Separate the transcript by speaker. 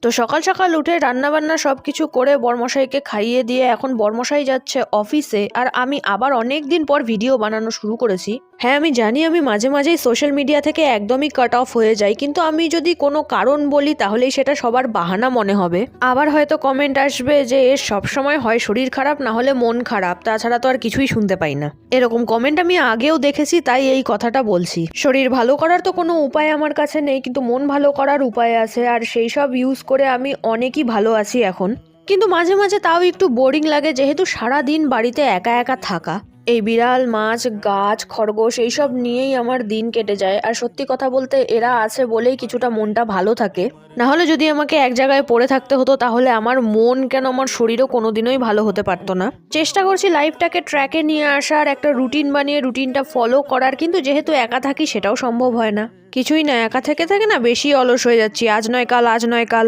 Speaker 1: তো সকাল সকাল উঠে রান্নাবান্না সব কিছু করে বরমশাইকে খাইয়ে দিয়ে এখন বরমশাই যাচ্ছে অফিসে, আর আমি আবার অনেক দিন পর ভিডিও বানানো শুরু করেছি। হ্যাঁ, আমি জানি আমি মাঝে মাঝেই সোশ্যাল মিডিয়া থেকে একদমই কাট অফ হয়ে যাই, কিন্তু আমি যদি কোনো কারণ বলি তাহলেই সেটা সবার বাহানা মনে হবে। আবার হয়তো কমেন্ট আসবে যে এর সবসময় হয় শরীর খারাপ, না হলে মন খারাপ, তাছাড়া তো আর কিছুই শুনতে পাই না। এরকম কমেন্ট আমি আগেও দেখেছি, তাই এই কথাটা বলছি। শরীর ভালো করার তো কোনো উপায় আমার কাছে নেই, কিন্তু মন ভালো করার উপায় আছে, আর সেই সব ইউজ করে আমি অনেকই ভালো আছি এখন। কিন্তু মাঝে মাঝে তাও একটু বোরিং লাগে, যেহেতু সারা দিন বাড়িতে একা একা থাকা। এই বিড়াল, মাছ, গাছ, খরগোশ এইসব নিয়েই আমার দিন কেটে যায়। আর সত্যি কথা বলতে এরা আছে বলেই কিছুটা মনটা ভালো থাকে। না হলে যদি আমাকে এক জায়গায় পড়ে থাকতে হতো তাহলে আমার মন কেন আমার শরীরও কোনোদিনই ভালো হতে পারতো না। চেষ্টা করছি লাইফটাকে ট্র্যাকে নিয়ে আসার, একটা রুটিন বানিয়ে রুটিনটা ফলো করার, কিন্তু যেহেতু একা থাকি সেটাও সম্ভব হয় না। কিছুই না, একা থেকে থেকে না বেশি অলস হয়ে যাচ্ছি। আজ নয় কাল, আজ নয় কাল।